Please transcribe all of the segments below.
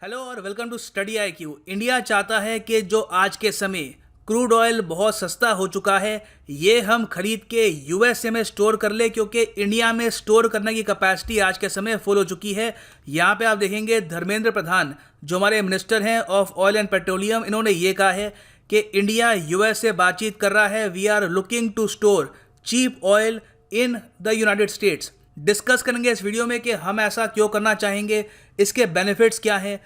Hello और welcome to study IQ। India चाहता है कि जो आज के समय क्रूड ऑयल बहुत सस्ता हो चुका है ये हम खरीद के यूएसए में स्टोर कर ले, क्योंकि इंडिया में स्टोर करने की कैपेसिटी आज के समय फुल हो चुकी है। यहाँ पे आप देखेंगे धर्मेंद्र प्रधान जो हमारे मिनिस्टर हैं ऑफ ऑयल एंड पेट्रोलियम, इन्होंने ये कहा है कि इंडिया यूएस से बातचीत कर रहा है। We are looking to store cheap oil in the United States. Discuss करेंगे इस वीडियो में कि हम ऐसा क्यों करना चाहेंगे, इसके बेनिफिट्स क्या हैं,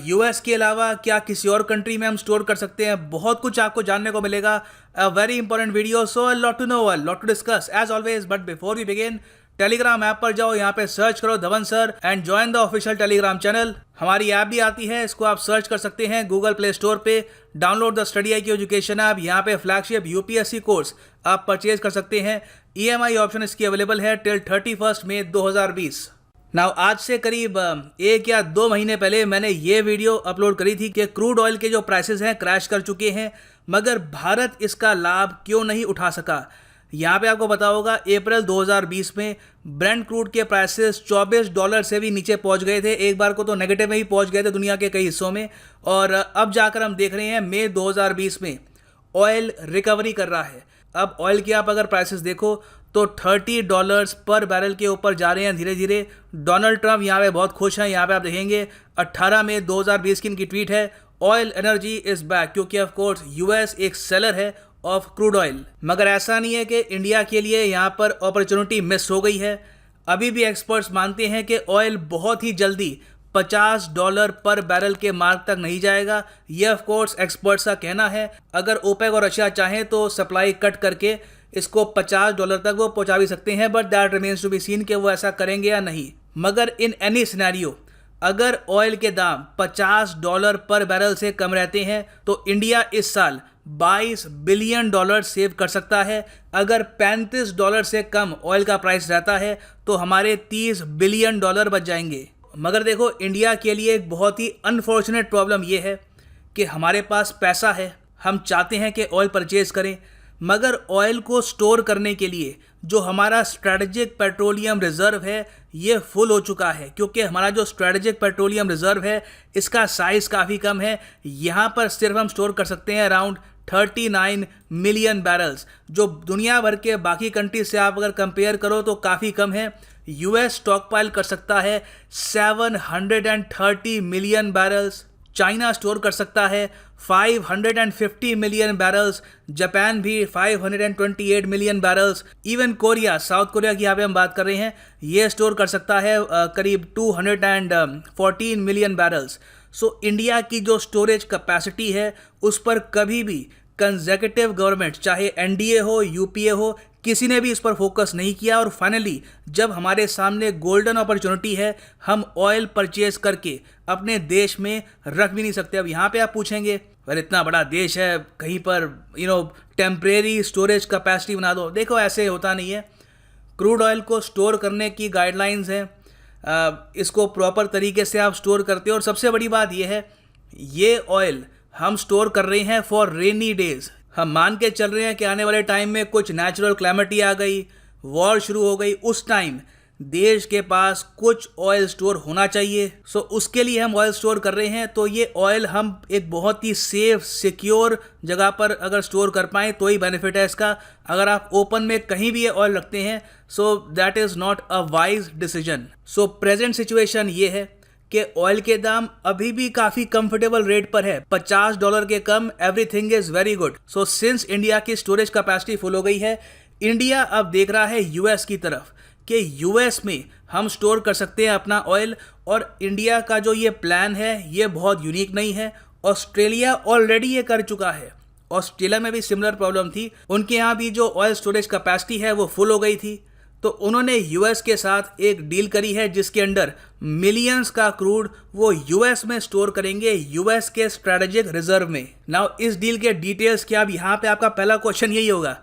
यूएस के अलावा क्या किसी और कंट्री में हम स्टोर कर सकते हैं। बहुत कुछ आपको जानने को मिलेगा। A very important video, so a lot to know, a lot to discuss as always. But before we begin, Telegram app पर जाओ, यहाँ पे सर्च करो Dhawan sir and join the official Telegram channel. हमारी ऐप भी आती है, इसको आप सर्च कर सकते हैं गूगल प्ले स्टोर पे। Download the study IQ education app. यहाँ पे फ्लैगशिप यूपीएससी कोर्स आप परचेज कर सकते हैं। EMI ऑप्शन इसकी अवेलेबल है टिल 31 मई 2020। नाउ आज से करीब 1 या 2 महीने पहले मैंने ये वीडियो अपलोड करी थी कि क्रूड ऑयल के जो प्राइसेस हैं क्रैश कर चुके हैं, मगर भारत इसका लाभ क्यों नहीं उठा सका। यहाँ पे आपको पता होगा अप्रैल 2020 में ब्रेंट क्रूड के प्राइसेस $24 से भी नीचे पहुँच गए थे। एक बार को तो नेगेटिव में ही पहुँच गए थे दुनिया के कई हिस्सों में, और अब जाकर हम देख रहे हैं मई 2020 में ऑयल रिकवरी कर रहा है। अब ऑयल के आप अगर प्राइसेस देखो तो $30 पर बैरल के ऊपर जा रहे हैं धीरे धीरे। डोनाल्ड ट्रंप यहाँ पे बहुत खुश हैं। यहाँ पे आप देखेंगे 18 मई 2020 की इनकी ट्वीट है, ऑयल एनर्जी इज बैक, क्योंकि ऑफ कोर्स यूएस एक सेलर है ऑफ क्रूड ऑयल। मगर ऐसा नहीं है कि इंडिया के लिए यहाँ पर अपॉर्चुनिटी मिस हो गई है। अभी भी एक्सपर्ट्स मानते हैं कि ऑयल बहुत ही जल्दी $50 पर बैरल के मार्क तक नहीं जाएगा। ये ऑफ कोर्स एक्सपर्ट्स का कहना है। अगर ओपेक और रशिया चाहें तो सप्लाई कट करके इसको $50 तक वो पहुंचा भी सकते हैं, but that remains to be seen कि वो ऐसा करेंगे या नहीं। मगर इन एनी सिनेरियो अगर ऑयल के दाम $50 पर बैरल से कम रहते हैं तो इंडिया इस साल $22 बिलियन सेव कर सकता है। अगर $35 से कम ऑयल का प्राइस रहता है तो हमारे $30 बिलियन बच जाएंगे। मगर देखो, इंडिया के लिए एक बहुत ही अनफॉर्चुनेट प्रॉब्लम यह है कि हमारे पास पैसा है, हम चाहते हैं कि ऑयल परचेज करें, मगर ऑयल को स्टोर करने के लिए जो हमारा स्ट्रेटेजिक पेट्रोलियम रिजर्व है ये फुल हो चुका है। क्योंकि हमारा जो स्ट्रेटेजिक पेट्रोलियम रिजर्व है इसका साइज़ काफ़ी कम है। यहाँ पर सिर्फ हम स्टोर कर सकते हैं अराउंड 39 मिलियन बैरल्स, जो दुनिया भर के बाकी कंट्री से आप अगर कंपेयर करो तो काफ़ी कम है। यूएस स्टॉक पाइल कर सकता है 730 मिलियन बैरल्स, चाइना स्टोर कर सकता है 550 मिलियन बैरल्स, जापान भी 528 million barrels, even Korea, south Korea की यहाँ पे हम बात कर रहे हैं, ये स्टोर कर सकता है करीब 214 मिलियन बैरल्स। सो इंडिया की जो स्टोरेज कैपेसिटी है उस पर कभी भी कंसेक्यूटिव गवर्नमेंट, चाहे एनडीए हो, यूपीए हो, किसी ने भी इस पर फोकस नहीं किया। और फाइनली जब हमारे सामने गोल्डन अपॉर्चुनिटी है, हम ऑयल परचेज करके अपने देश में रख भी नहीं सकते। अब यहाँ पे आप पूछेंगे, अरे इतना बड़ा देश है, कहीं पर टेम्परेरी स्टोरेज कैपेसिटी बना दो। देखो, ऐसे होता नहीं है। क्रूड ऑयल को स्टोर करने की गाइडलाइंस हैं, इसको प्रॉपर तरीके से आप स्टोर करते हो। और सबसे बड़ी बात यह है, ये ऑयल हम स्टोर कर रहे हैं फॉर रेनी डेज। हम मान के चल रहे हैं कि आने वाले टाइम में कुछ नेचुरल क्लैमिटी आ गई, वॉर शुरू हो गई, उस टाइम देश के पास कुछ ऑयल स्टोर होना चाहिए। सो उसके लिए हम ऑयल स्टोर कर रहे हैं। तो ये ऑयल हम एक बहुत ही सेफ सिक्योर जगह पर अगर स्टोर कर पाएँ तो ही बेनिफिट है इसका। अगर आप ओपन में कहीं भी ये ऑयल रखते हैं, so that is not a wise decision. So present situation ये है कि ऑयल के दाम अभी भी काफ़ी कंफर्टेबल रेट पर है, $50 के कम, everything is very good. So since India की स्टोरेज कैपेसिटी फुल हो गई है, इंडिया अब देख रहा है यूएस की तरफ कि यूएस में हम स्टोर कर सकते हैं अपना ऑयल। और इंडिया का जो ये प्लान है ये बहुत यूनिक नहीं है। ऑस्ट्रेलिया ऑलरेडी ये कर चुका है। ऑस्ट्रेलिया में भी सिमिलर प्रॉब्लम थी, उनके यहाँ भी जो ऑयल स्टोरेज कैपेसिटी है वो फुल हो गई थी। तो उन्होंने यूएस के साथ एक डील करी है जिसके अंडर मिलियंस का क्रूड वो यूएस में स्टोर करेंगे, यूएस के स्ट्रेटेजिक रिजर्व में। नाउ इस डील के डिटेल्स क्या, अब यहाँ पे आपका पहला क्वेश्चन यही होगा,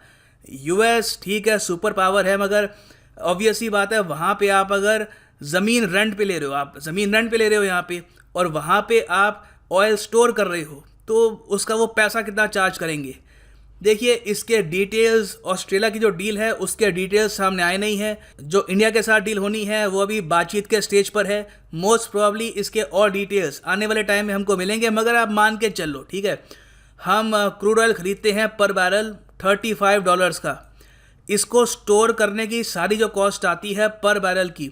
यूएस ठीक है सुपर पावर है, मगर ऑब्वियस ही बात है वहाँ पे आप अगर ज़मीन रेंट पे ले रहे हो, आप ज़मीन रेंट पे ले रहे हो यहाँ पे, और वहाँ पे आप ऑयल स्टोर कर रहे हो, तो उसका वो पैसा कितना चार्ज करेंगे। देखिए, इसके डिटेल्स, ऑस्ट्रेलिया की जो डील है उसके डिटेल्स सामने आए नहीं है। जो इंडिया के साथ डील होनी है वो अभी बातचीत के स्टेज पर है। मोस्ट प्रोबेबली इसके और डिटेल्स आने वाले टाइम में हमको मिलेंगे, मगर आप मान के चलो, ठीक है, हम क्रूड ऑयल खरीदते हैं पर बैरल $35 का। इसको स्टोर करने की सारी जो कॉस्ट आती है पर बैरल की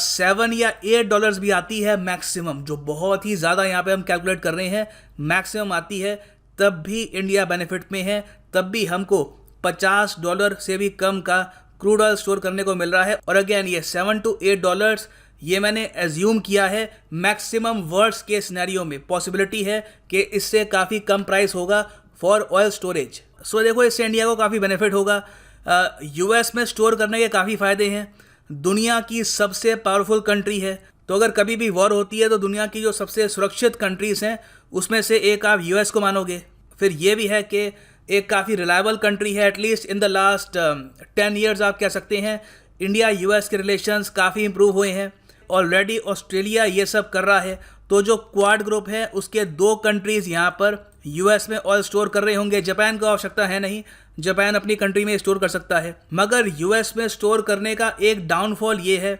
$7 या $8 भी आती है मैक्सिमम, जो बहुत ही ज़्यादा यहाँ पे हम कैलकुलेट कर रहे हैं, मैक्सिमम आती है। तब भी इंडिया बेनिफिट में है, तब भी हमको $50 से भी कम का क्रूड ऑयल स्टोर करने को मिल रहा है। और अगेन ये $7 to $8 ये मैंने एज्यूम किया है। मैक्सिमम वर्स्ट के सिनेरियो में पॉसिबिलिटी है कि इससे काफ़ी कम प्राइस होगा फॉर ऑयल स्टोरेज। सो देखो, इससे इंडिया को काफ़ी बेनिफिट होगा। यूएस में स्टोर करने के काफ़ी फ़ायदे हैं। दुनिया की सबसे पावरफुल कंट्री है, तो अगर कभी भी वॉर होती है तो दुनिया की जो सबसे सुरक्षित कंट्रीज़ हैं उसमें से एक आप यूएस को मानोगे। फिर ये भी है कि एक काफ़ी रिलायबल कंट्री है। At least in the last 10 years आप कह सकते हैं इंडिया यूएस के रिलेशंस काफ़ी इंप्रूव हुए हैं। ऑलरेडी ऑस्ट्रेलिया ये सब कर रहा है। तो जो क्वाड ग्रुप है उसके 2 कंट्रीज़ यहाँ पर यूएस में ऑयल स्टोर कर रहे होंगे। जापान को आवश्यकता है नहीं, जापान अपनी कंट्री में स्टोर कर सकता है। मगर यूएस में स्टोर करने का एक डाउनफॉल ये है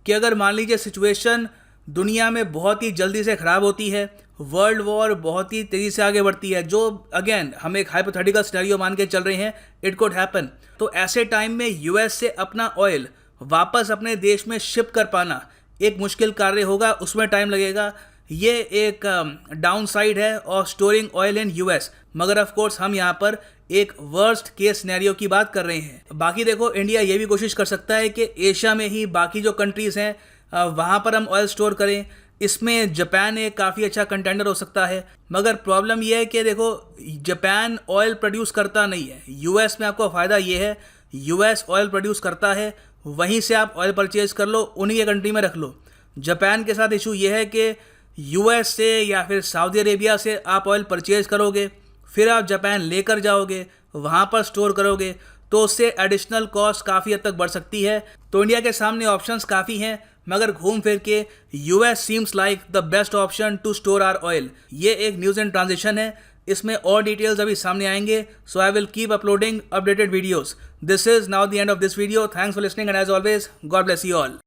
कि अगर मान लीजिए सिचुएशन दुनिया में बहुत ही जल्दी से ख़राब होती है, वर्ल्ड वॉर बहुत ही तेज़ी से आगे बढ़ती है, जो अगेन हम एक हाइपोथेटिकल सिनेरियो मान के चल रहे हैं, इट कुड हैपन। तो ऐसे टाइम में यूएस से अपना ऑयल वापस अपने देश में शिप कर पाना एक मुश्किल कार्य होगा, उसमें टाइम लगेगा। ये एक डाउन साइड है of storing oil in US. मगर ऑफ कोर्स हम यहाँ पर एक वर्स्ट केस सिनेरियो की बात कर रहे हैं। बाकी देखो, इंडिया ये भी कोशिश कर सकता है कि एशिया में ही बाकी जो कंट्रीज़ हैं वहाँ पर हम ऑयल स्टोर करें। इसमें जापान एक काफ़ी अच्छा कंटेंडर हो सकता है। मगर प्रॉब्लम यह है कि देखो, जापान ऑयल प्रोड्यूस करता नहीं है। यूएस में आपको फ़ायदा ये है, यूएस ऑयल प्रोड्यूस करता है, वहीं से आप ऑयल परचेज कर लो, उन्हीं के कंट्री में रख लो। जापान के साथ इशू ये है कि यूएस से या फिर सऊदी अरेबिया से आप ऑयल परचेज करोगे, फिर आप जापान लेकर जाओगे, वहाँ पर स्टोर करोगे, तो उससे एडिशनल कॉस्ट काफ़ी हद तक बढ़ सकती है। तो इंडिया के सामने ऑप्शंस काफ़ी हैं, मगर घूम फिर के US seems like the best option to store our oil. ये एक न्यूज़ इन ट्रांजिशन है, इसमें और डिटेल्स अभी सामने आएंगे। So I will keep uploading updated videos. This is now the end of this video. Thanks for listening and as always, God bless you all.